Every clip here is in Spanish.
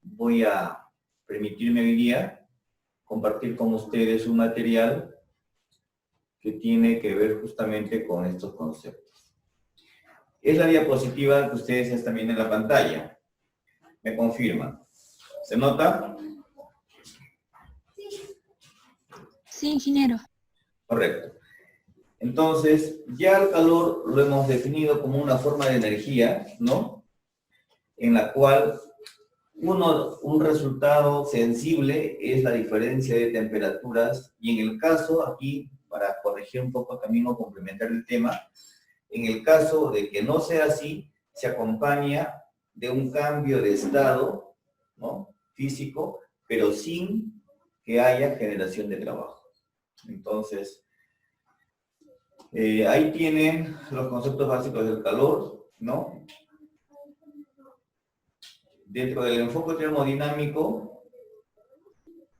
voy a permitirme hoy día compartir con ustedes un material que tiene que ver justamente con estos conceptos. Es la diapositiva que ustedes están viendo en la pantalla. ¿Me confirman? ¿Se nota? Sí, ingeniero. Correcto. Entonces, ya el calor lo hemos definido como una forma de energía, ¿no? En la cual un resultado sensible es la diferencia de temperaturas, y en el caso, aquí, para corregir un poco también o complementar el tema, en el caso de que no sea así, se acompaña de un cambio de estado, ¿no?, físico, pero sin que haya generación de trabajo. Entonces, ahí tienen los conceptos básicos del calor, ¿no? Dentro del enfoque termodinámico,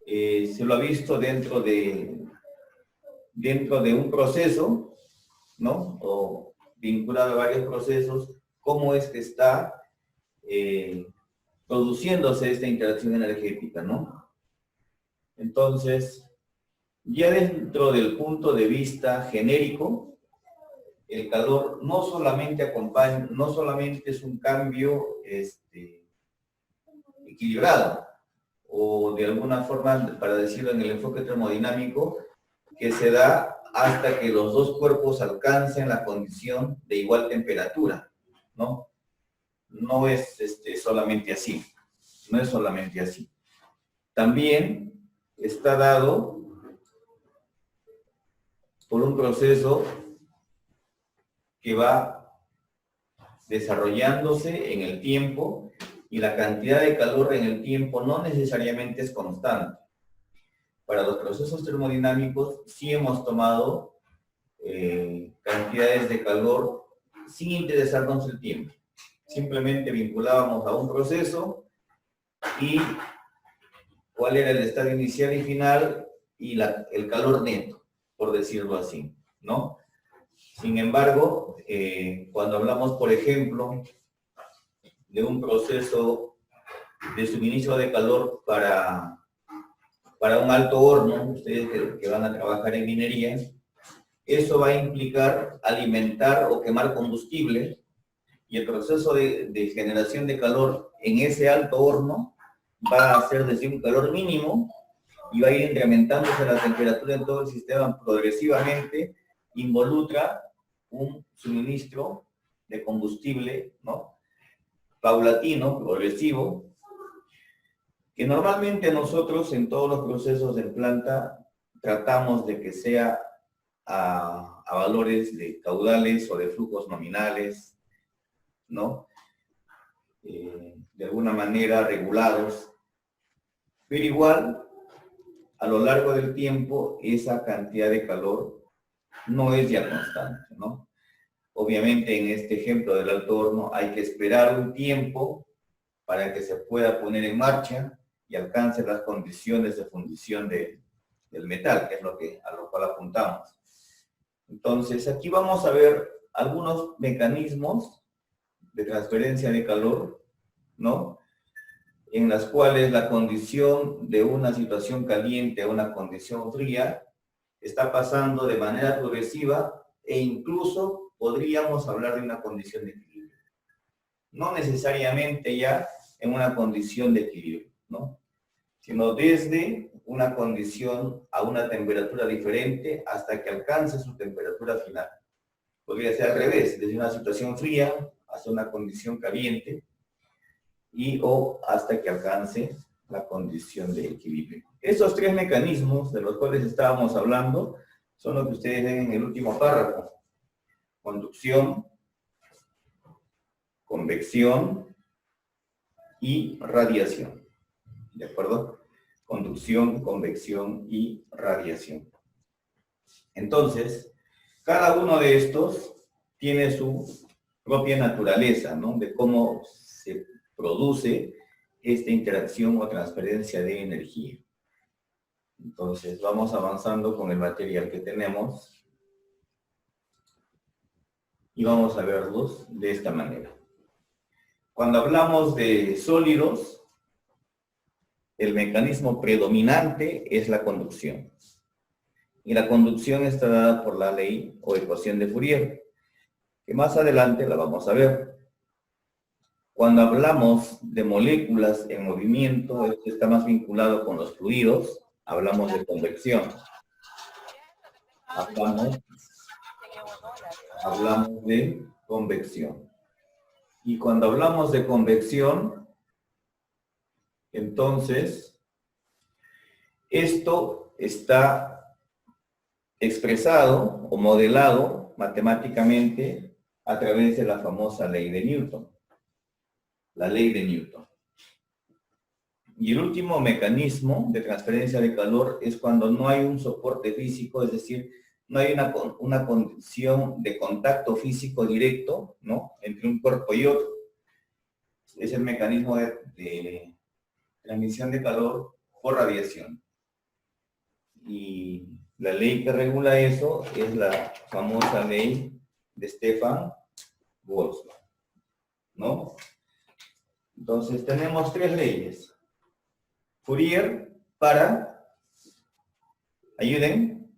se lo ha visto dentro de un proceso, ¿no? O vinculado a varios procesos, cómo es que está produciéndose esta interacción energética, ¿no? Entonces, ya dentro del punto de vista genérico, el calor no solamente es un cambio equilibrado, o de alguna forma, para decirlo en el enfoque termodinámico, que se da hasta que los dos cuerpos alcancen la condición de igual temperatura, ¿no? No es solamente así, no es solamente así. También está dado por un proceso que va desarrollándose en el tiempo, y la cantidad de calor en el tiempo no necesariamente es constante. Para los procesos termodinámicos sí hemos tomado cantidades de calor sin interesarnos el tiempo. Simplemente vinculábamos a un proceso y cuál era el estado inicial y final y el calor neto, por decirlo así, ¿no? Sin embargo, cuando hablamos, por ejemplo, de un proceso de suministro de calor para un alto horno, ustedes que van a trabajar en minería, eso va a implicar alimentar o quemar combustible, y el proceso de generación de calor en ese alto horno va a ser desde un calor mínimo y va a ir incrementándose la temperatura en todo el sistema progresivamente, involucra un suministro de combustible, ¿no?, paulatino, progresivo, que normalmente nosotros en todos los procesos en planta tratamos de que sea a valores de caudales o de flujos nominales, ¿no? De alguna manera regulados, pero igual, a lo largo del tiempo, esa cantidad de calor no es ya constante, ¿no? Obviamente, en este ejemplo del alto horno, hay que esperar un tiempo para que se pueda poner en marcha y alcance las condiciones de fundición del metal, que es a lo cual apuntamos. Entonces, aquí vamos a ver algunos mecanismos de transferencia de calor, ¿no?, en las cuales la condición de una situación caliente a una condición fría está pasando de manera progresiva, e incluso podríamos hablar de una condición de equilibrio. No necesariamente ya en una condición de equilibrio, ¿no?, sino desde una condición a una temperatura diferente hasta que alcance su temperatura final. Podría ser al revés, desde una situación fría hasta una condición caliente, o hasta que alcance la condición de equilibrio. Estos tres mecanismos de los cuales estábamos hablando son los que ustedes ven en el último párrafo: conducción, convección y radiación. ¿De acuerdo? Conducción, convección y radiación. Entonces, cada uno de estos tiene su propia naturaleza, ¿no?, de cómo se produce esta interacción o transferencia de energía. Entonces, vamos avanzando con el material que tenemos y vamos a verlos de esta manera. Cuando hablamos de sólidos, el mecanismo predominante es la conducción. Y la conducción está dada por la ley o ecuación de Fourier, que más adelante la vamos a ver. Cuando hablamos de moléculas en movimiento, esto está más vinculado con los fluidos, hablamos de convección. Hablamos de convección. Y cuando hablamos de convección, entonces, esto está expresado o modelado matemáticamente a través de la famosa ley de Newton. La ley de Newton. Y el último mecanismo de transferencia de calor es cuando no hay un soporte físico, es decir, no hay una condición de contacto físico directo, ¿no?, entre un cuerpo y otro. Es el mecanismo de transmisión de calor por radiación. Y la ley que regula eso es la famosa ley de Stefan Boltzmann, ¿no? Entonces tenemos tres leyes. Fourier para, ayuden.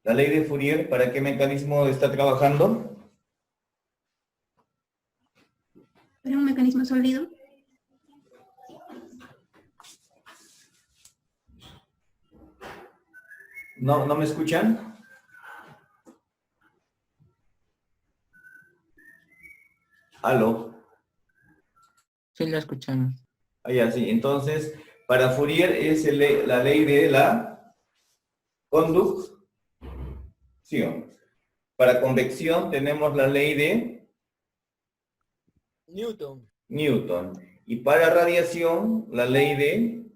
La ley de Fourier, ¿para qué mecanismo está trabajando? ¿Para un mecanismo sólido? ¿No me escuchan? ¿Aló? Sí, lo escuchamos. Ah, ya, sí. Entonces, para Fourier es la ley de la conducción. Para convección tenemos la ley de Newton. Newton. Y para radiación, la ley de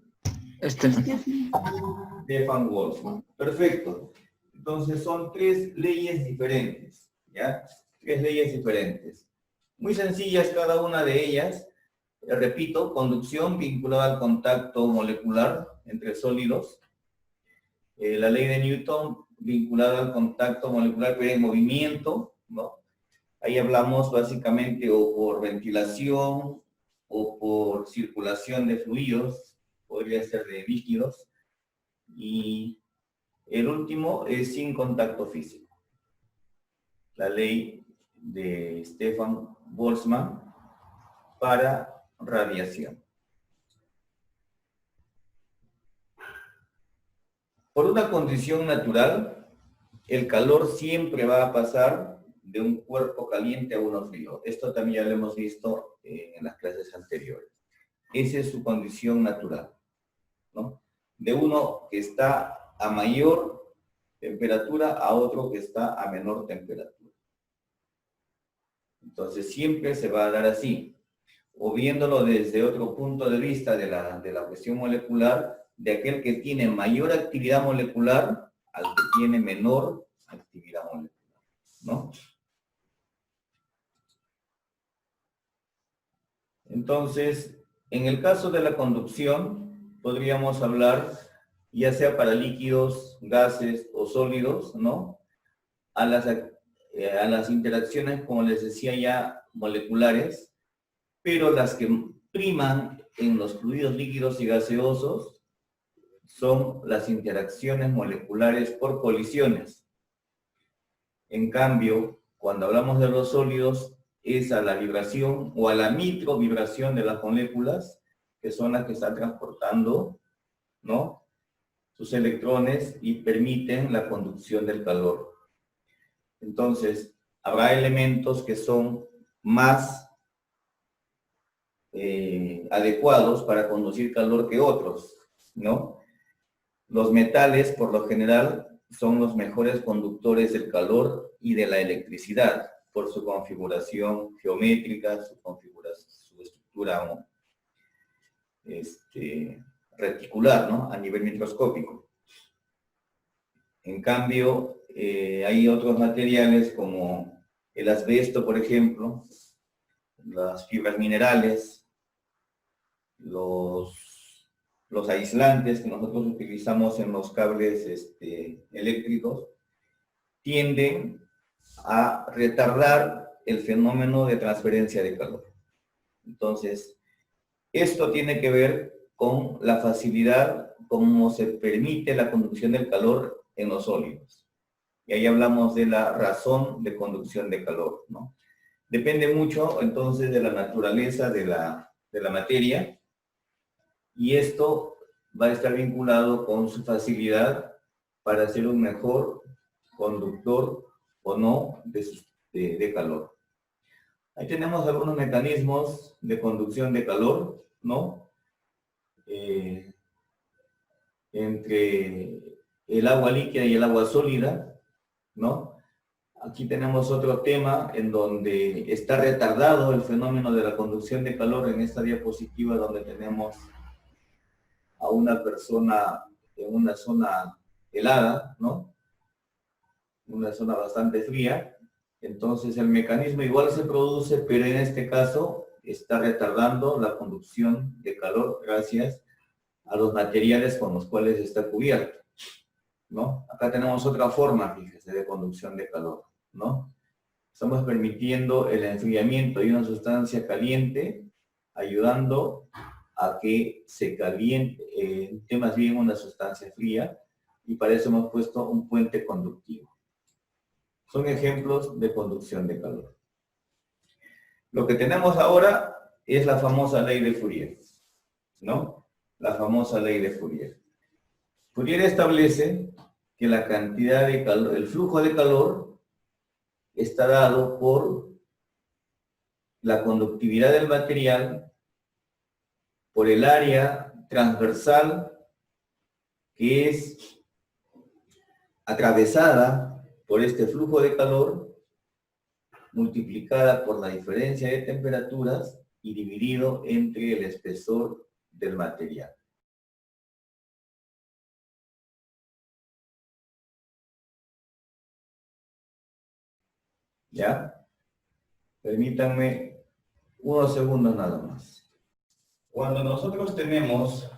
Stefan Boltzmann. Perfecto. Entonces son tres leyes diferentes, ¿ya? Tres leyes diferentes. Muy sencillas cada una de ellas. Repito, conducción vinculada al contacto molecular entre sólidos. La ley de Newton vinculada al contacto molecular pero en movimiento, ¿no? Ahí hablamos básicamente o por ventilación o por circulación de fluidos, podría ser de líquidos. Y el último es sin contacto físico. La ley de Stefan Boltzmann para radiación. Por una condición natural, el calor siempre va a pasar de un cuerpo caliente a uno frío. Esto también ya lo hemos visto en las clases anteriores. Esa es su condición natural, ¿no? De uno que está a mayor temperatura a otro que está a menor temperatura. Entonces siempre se va a dar así. O viéndolo desde otro punto de vista de la cuestión molecular, de aquel que tiene mayor actividad molecular al que tiene menor actividad molecular, ¿no? Entonces, en el caso de la conducción, podríamos hablar, ya sea para líquidos, gases o sólidos, ¿no?, a las interacciones, como les decía ya, moleculares, pero las que priman en los fluidos líquidos y gaseosos son las interacciones moleculares por colisiones. En cambio, cuando hablamos de los sólidos, es a la vibración o a la microvibración de las moléculas, que son las que están transportando, ¿no?, sus electrones y permiten la conducción del calor. Entonces, habrá elementos que son más adecuados para conducir calor que otros, ¿no? Los metales, por lo general, son los mejores conductores del calor y de la electricidad, por su configuración geométrica, su estructura reticular, ¿no?, a nivel microscópico. En cambio, hay otros materiales como el asbesto, por ejemplo, las fibras minerales, los aislantes que nosotros utilizamos en los cables eléctricos, tienden a retardar el fenómeno de transferencia de calor. Entonces, esto tiene que ver con la facilidad como se permite la conducción del calor en los sólidos. Y ahí hablamos de la razón de conducción de calor, ¿no? Depende mucho, entonces, de la naturaleza de la materia, y esto va a estar vinculado con su facilidad para ser un mejor conductor o no de calor. Ahí tenemos algunos mecanismos de conducción de calor, ¿no? Entre el agua líquida y el agua sólida, ¿no? Aquí tenemos otro tema en donde está retardado el fenómeno de la conducción de calor en esta diapositiva, donde tenemos a una persona en una zona helada, ¿no? Una zona bastante fría. Entonces el mecanismo igual se produce, pero en este caso está retardando la conducción de calor gracias a los materiales con los cuales está cubierto, ¿no? Acá tenemos otra forma, fíjese, de conducción de calor, ¿no? Estamos permitiendo el enfriamiento de una sustancia caliente, ayudando a que se caliente, más bien una sustancia fría, y para eso hemos puesto un puente conductivo. Son ejemplos de conducción de calor. Lo que tenemos ahora es la famosa ley de Fourier, ¿no? La famosa ley de Fourier. Fourier establece que la cantidad de calor, el flujo de calor, está dado por la conductividad del material, por el área transversal que es atravesada por este flujo de calor, multiplicada por la diferencia de temperaturas y dividido entre el espesor del material. ¿Ya? Permítanme unos segundos nada más. Cuando nosotros tenemos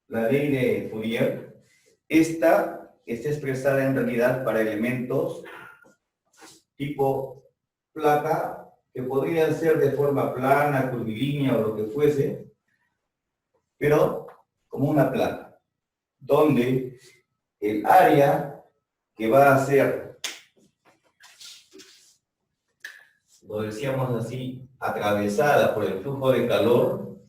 la ley de Fourier, esta está expresada en realidad para elementos tipo placa, que podrían ser de forma plana, curvilínea o lo que fuese, pero como una placa, donde el área que va a ser, lo decíamos así, atravesada por el flujo de calor,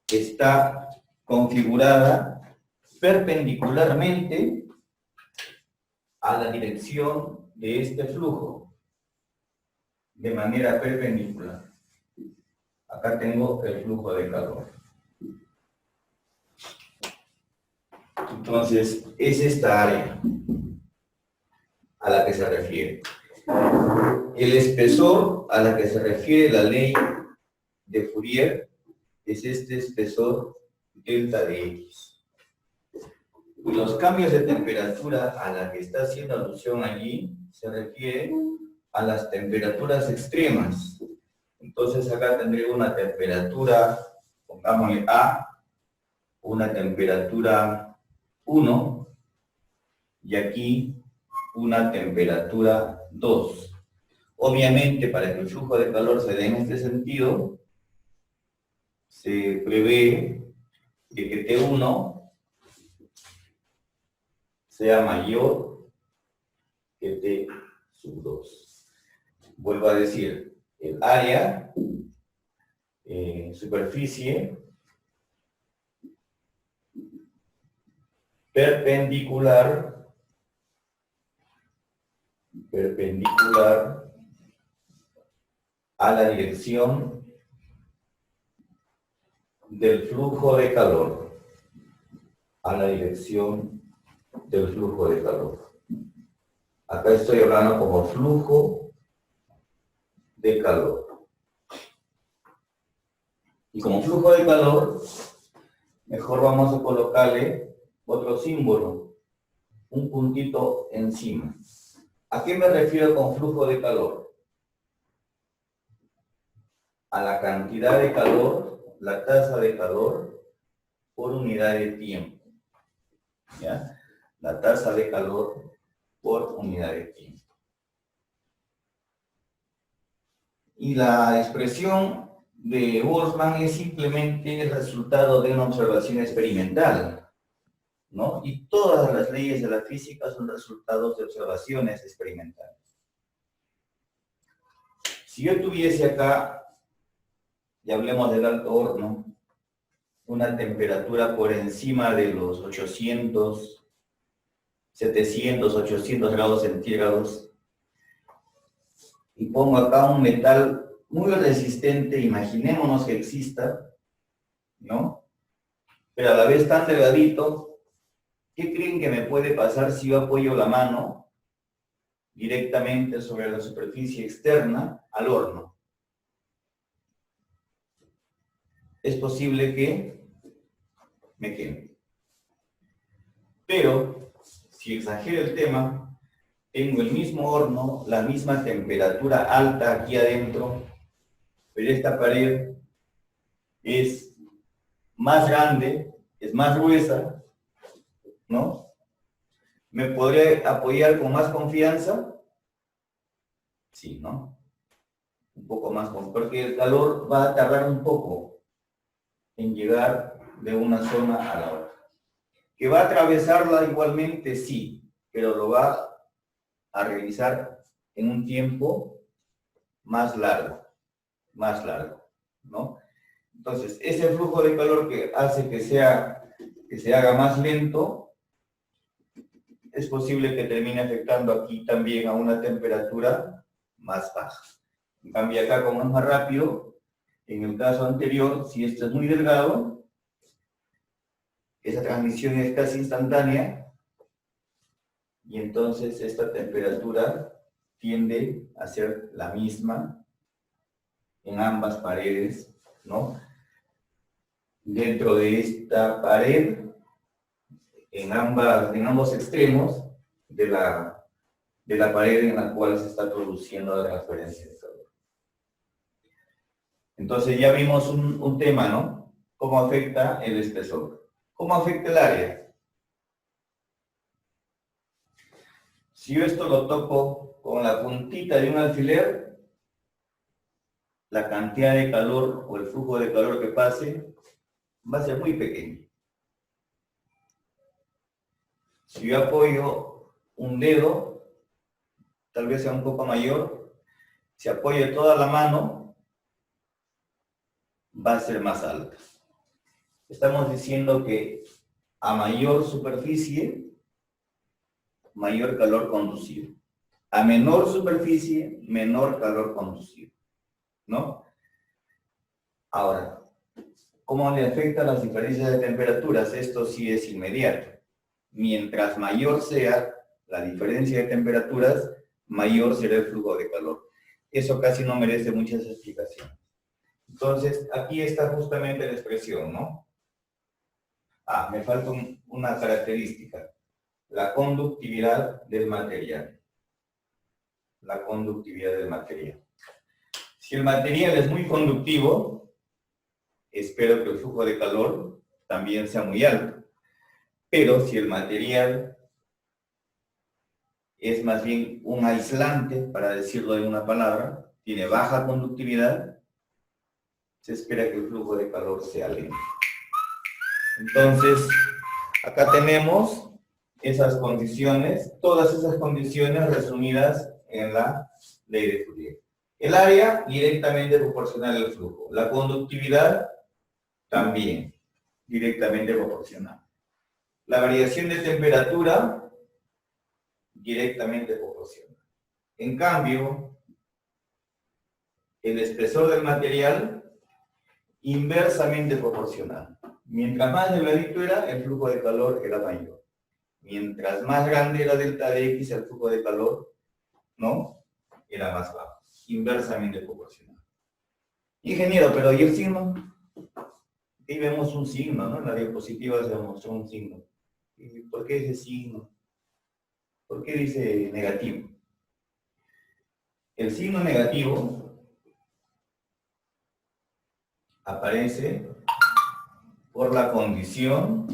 está configurada perpendicularmente a la dirección de este flujo, de manera perpendicular. Acá tengo el flujo de calor. Entonces, es esta área a la que se refiere. El espesor a la que se refiere la ley de Fourier es este espesor delta de X. Y los cambios de temperatura a la que está haciendo alusión allí se refiere a las temperaturas extremas. Entonces acá tendré una temperatura, pongámosle A, una temperatura 1, y aquí una temperatura 2. Obviamente, para que el flujo de calor se dé en este sentido, se prevé que T1 sea mayor que T2. Vuelvo a decir, el área, superficie, perpendicular a la dirección del flujo de calor, a la dirección del flujo de calor. Acá estoy hablando como flujo de calor. Y como flujo de calor, mejor vamos a colocarle otro símbolo, un puntito encima. ¿A qué me refiero con flujo de calor? A la cantidad de calor, la tasa de calor por unidad de tiempo. ¿Ya? La tasa de calor por unidad de tiempo. Y la expresión de Boltzmann es simplemente el resultado de una observación experimental, ¿no? Y todas las leyes de la física son resultados de observaciones experimentales. Si yo tuviese acá, y hablemos del alto horno, una temperatura por encima de los 800, 700, 800 grados centígrados, y pongo acá un metal muy resistente, imaginémonos que exista, ¿no? Pero a la vez tan delgadito, ¿qué creen que me puede pasar si yo apoyo la mano directamente sobre la superficie externa al horno? Es posible que me queme. Pero, si exagero el tema, tengo el mismo horno, la misma temperatura alta aquí adentro, pero esta pared es más grande, es más gruesa, ¿no? ¿Me podré apoyar con más confianza? Sí, ¿no? Un poco más, porque el calor va a tardar un poco en llegar de una zona a la otra. ¿Que va a atravesarla igualmente? Sí, pero lo va a realizar en un tiempo más largo, ¿no? Entonces, ese flujo de calor que hace que se haga más lento, es posible que termine afectando aquí también a una temperatura más baja. En cambio acá, como es más rápido, en el caso anterior, si esto es muy delgado, esa transmisión es casi instantánea, y entonces esta temperatura tiende a ser la misma en ambas paredes, ¿no? Dentro de esta pared, en ambos extremos de la pared en la cual se está produciendo la transferencia de calor. Entonces ya vimos un tema, ¿no? ¿Cómo afecta el espesor? ¿Cómo afecta el área? Si yo esto lo toco con la puntita de un alfiler, la cantidad de calor o el flujo de calor que pase va a ser muy pequeño. Si yo apoyo un dedo, tal vez sea un poco mayor. Si apoyo toda la mano, va a ser más alta. Estamos diciendo que a mayor superficie, mayor calor conducido. A menor superficie, menor calor conducido, ¿no? Ahora, ¿cómo le afectan las diferencias de temperaturas? Esto sí es inmediato. Mientras mayor sea la diferencia de temperaturas, mayor será el flujo de calor. Eso casi no merece muchas explicaciones. Entonces, aquí está justamente la expresión, ¿no? Ah, me falta una característica. La conductividad del material. La conductividad del material. Si el material es muy conductivo, espero que el flujo de calor también sea muy alto. Pero si el material es más bien un aislante, para decirlo de una palabra, tiene baja conductividad, se espera que el flujo de calor sea lento. Entonces, acá tenemos esas condiciones, todas esas condiciones resumidas en la ley de Fourier. El área directamente proporcional al flujo. La conductividad también directamente proporcional. La variación de temperatura directamente proporcional. En cambio, el espesor del material inversamente proporcional. Mientras más delgadito era, el flujo de calor era mayor. Mientras más grande era delta de X, el flujo de calor, ¿no?, era más bajo. Inversamente proporcional. Ingeniero, pero ¿y el signo? Aquí vemos un signo, ¿no? En la diapositiva se mostró un signo. ¿Por qué ese signo? ¿Por qué dice negativo? El signo negativo aparece por la condición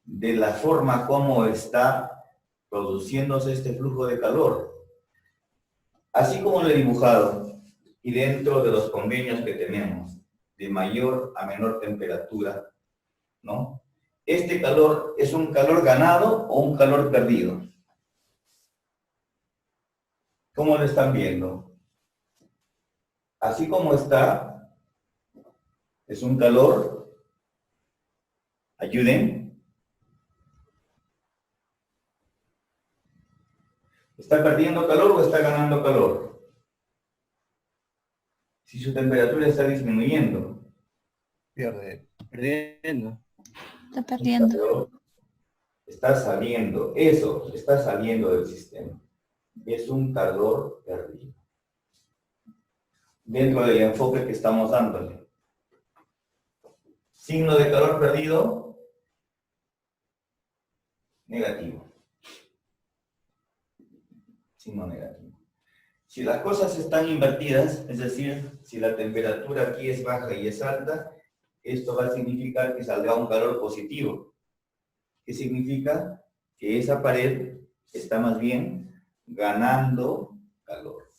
de la forma como está produciéndose este flujo de calor. Así como lo he dibujado, y dentro de los convenios que tenemos, de mayor a menor temperatura, ¿no? ¿Este calor es un calor ganado o un calor perdido? ¿Cómo lo están viendo? Así como está, es un calor, ayuden. ¿Está perdiendo calor o está ganando calor? Si su temperatura está disminuyendo. Perdiendo. Está perdiendo. Calor está saliendo, eso está saliendo del sistema. Es un calor perdido. Dentro del enfoque que estamos dándole. Signo de calor perdido, negativo. Signo negativo. Si las cosas están invertidas, es decir, si la temperatura aquí es baja y es alta, esto va a significar que saldrá un calor positivo. ¿Qué significa? Que esa pared está más bien ganando calor.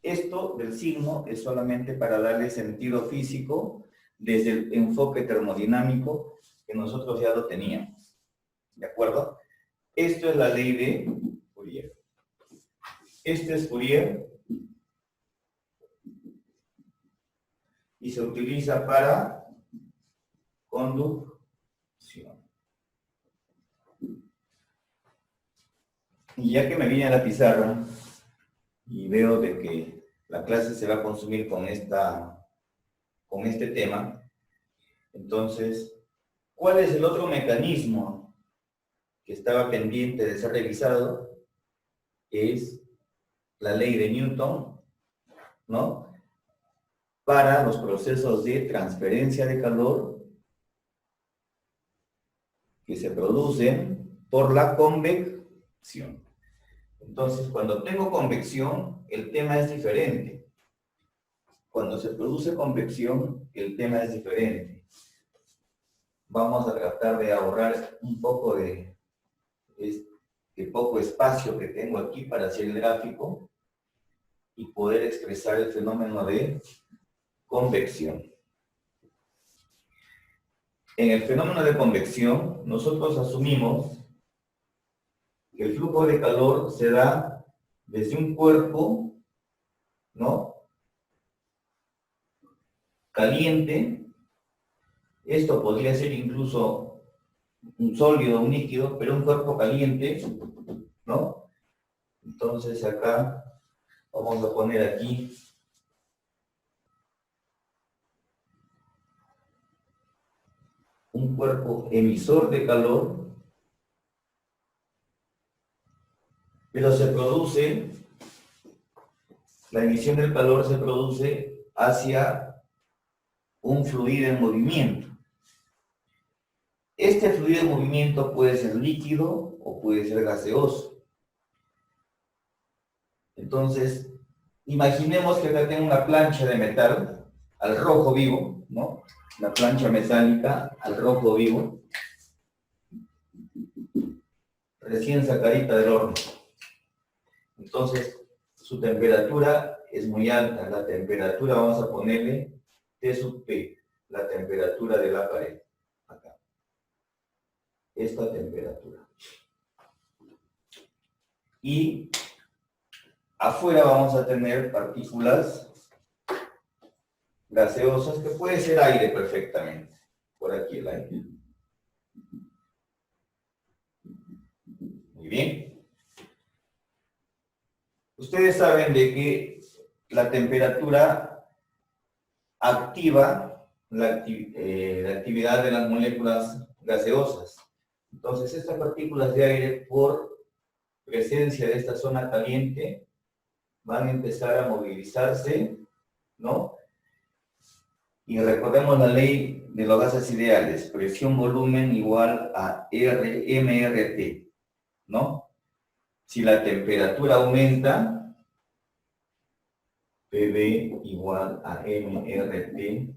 Esto del signo es solamente para darle sentido físico desde el enfoque termodinámico que nosotros ya lo teníamos. ¿De acuerdo? Esto es la ley de Fourier. Este es Fourier y se utiliza para conducción. Y ya que me vine a la pizarra y veo de que la clase se va a consumir con este tema, entonces, ¿cuál es el otro mecanismo que estaba pendiente de ser revisado? Es la ley de Newton, ¿no? Para los procesos de transferencia de calor que se producen por la convección. Entonces, cuando tengo convección, el tema es diferente. Cuando se produce convección, el tema es diferente. Vamos a tratar de ahorrar un poco de poco espacio que tengo aquí para hacer el gráfico y poder expresar el fenómeno de convección. En el fenómeno de convección, nosotros asumimos que el flujo de calor se da desde un cuerpo, ¿no?, caliente. Esto podría ser incluso un sólido, un líquido, pero un cuerpo caliente, ¿no? Entonces acá vamos a poner aquí un cuerpo emisor de calor, pero se produce, la emisión del calor se produce hacia un fluido en movimiento. Este fluido en movimiento puede ser líquido o puede ser gaseoso. Entonces, imaginemos que acá tengo una plancha de metal al rojo vivo, ¿no? La plancha metálica al rojo vivo, recién sacadita del horno. Entonces, su temperatura es muy alta. La temperatura, vamos a ponerle T sub P, la temperatura de la pared. Acá. Esta temperatura. Y afuera vamos a tener partículas gaseosas, que puede ser aire perfectamente. Por aquí el aire. Muy bien. Ustedes saben de que la temperatura activa la actividad de las moléculas gaseosas. Entonces, estas partículas de aire, por presencia de esta zona caliente, van a empezar a movilizarse, ¿no? Y recordemos la ley de los gases ideales, presión-volumen igual a MRT, ¿no? Si la temperatura aumenta, PV igual a MRT,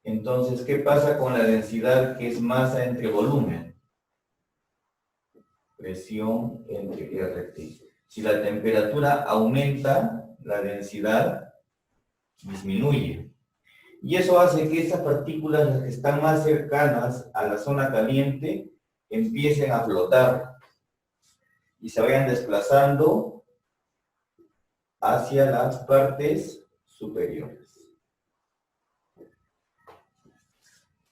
entonces, ¿qué pasa con la densidad, que es masa entre volumen? Presión entre RT. Si la temperatura aumenta, la densidad disminuye. Y eso hace que estas partículas, las que están más cercanas a la zona caliente, empiecen a flotar y se vayan desplazando hacia las partes superiores.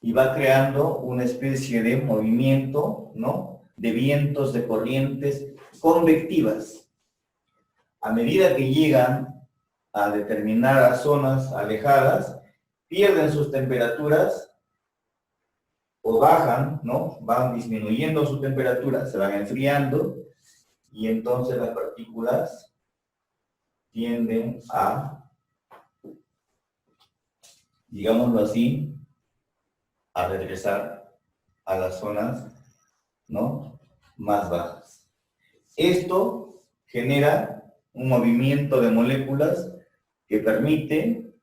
Y va creando una especie de movimiento, ¿no?, de vientos, de corrientes convectivas. A medida que llegan a determinadas zonas alejadas, pierden sus temperaturas o bajan, ¿no?, van disminuyendo su temperatura, se van enfriando, y entonces las partículas tienden a, digámoslo así, a regresar a las zonas, ¿no?, más bajas. Esto genera un movimiento de moléculas que permite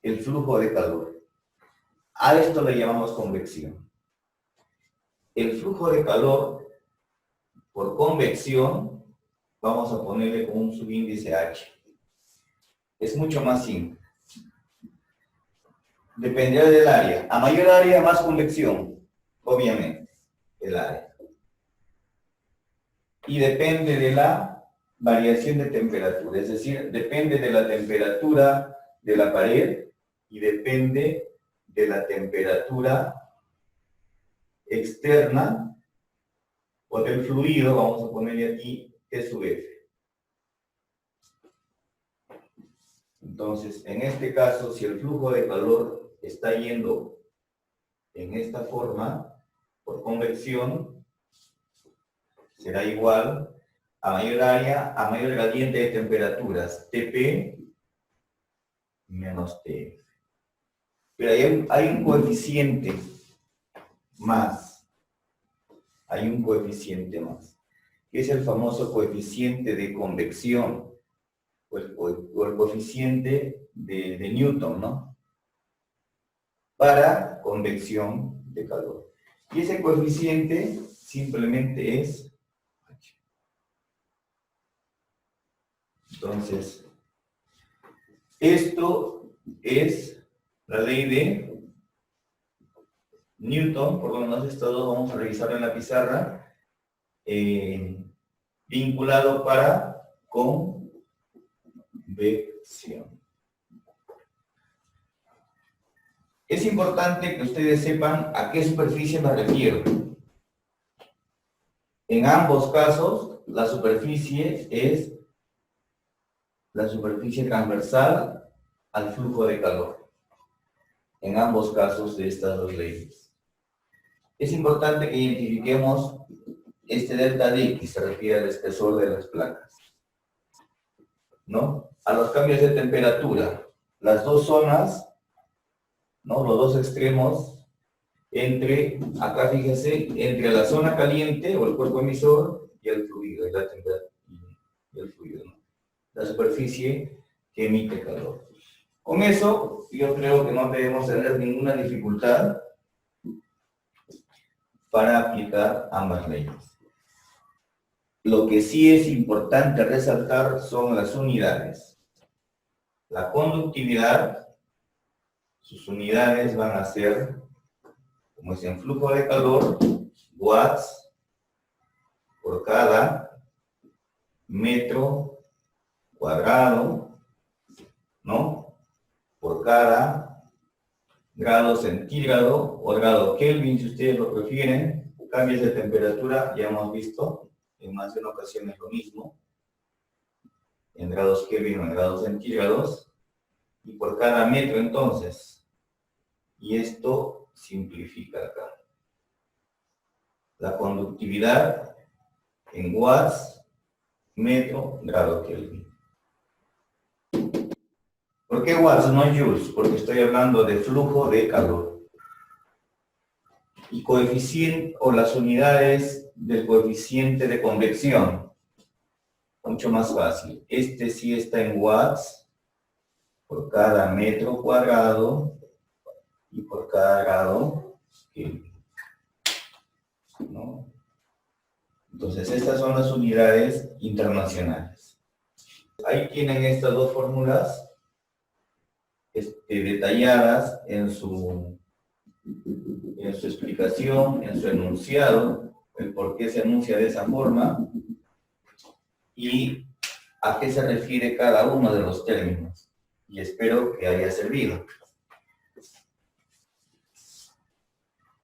el flujo de calor. A esto le llamamos convección. El flujo de calor por convección, vamos a ponerle como un subíndice H. Es mucho más simple. Dependerá del área. A mayor área, más convección, obviamente, el área. Y depende de la variación de temperatura, es decir, depende de la temperatura de la pared y depende de la temperatura externa o del fluido, vamos a ponerle aquí T sub F. Entonces, en este caso, si el flujo de calor está yendo en esta forma, por convección, será igual a mayor área, a mayor gradiente de temperaturas, Tp menos Tf. Pero hay un coeficiente más. Hay un coeficiente más, que es el famoso coeficiente de convección, o el coeficiente de Newton, ¿no?, para convección de calor. Y ese coeficiente simplemente es H. Entonces, esto es la ley de Newton, por lo menos estos dos vamos a revisarlo en la pizarra, vinculado para convección. Es importante que ustedes sepan a qué superficie me refiero. En ambos casos, la superficie es la superficie transversal al flujo de calor. En ambos casos de estas dos leyes. Es importante que identifiquemos este delta D, que se refiere al espesor de las placas, ¿no?, a los cambios de temperatura. Las dos zonas, ¿no?, los dos extremos, acá fíjense, entre la zona caliente o el cuerpo emisor y el fluido, y la temperatura, y el fluido, ¿no?, la superficie que emite calor. Con eso, yo creo que no debemos tener ninguna dificultad para aplicar ambas leyes. Lo que sí es importante resaltar son las unidades. La conductividad, sus unidades van a ser, como es en flujo de calor, watts por cada metro cuadrado, ¿no?, por cada grado centígrado o grado Kelvin, si ustedes lo prefieren. Cambios de temperatura, ya hemos visto en más de una ocasión es lo mismo, en grados Kelvin o en grados centígrados, y por cada metro entonces. Y esto simplifica acá. La conductividad en watts, metro, grado Kelvin. ¿Por qué watts, no joules? Porque estoy hablando de flujo de calor. Y coeficiente, o las unidades del coeficiente de convección. Mucho más fácil. Este sí está en watts por cada metro cuadrado y por cada grado Kelvin, ¿no? Entonces, estas son las unidades internacionales. Ahí tienen estas dos fórmulas detalladas en su explicación, en su enunciado, el por qué se anuncia de esa forma y a qué se refiere cada uno de los términos. Y espero que haya servido.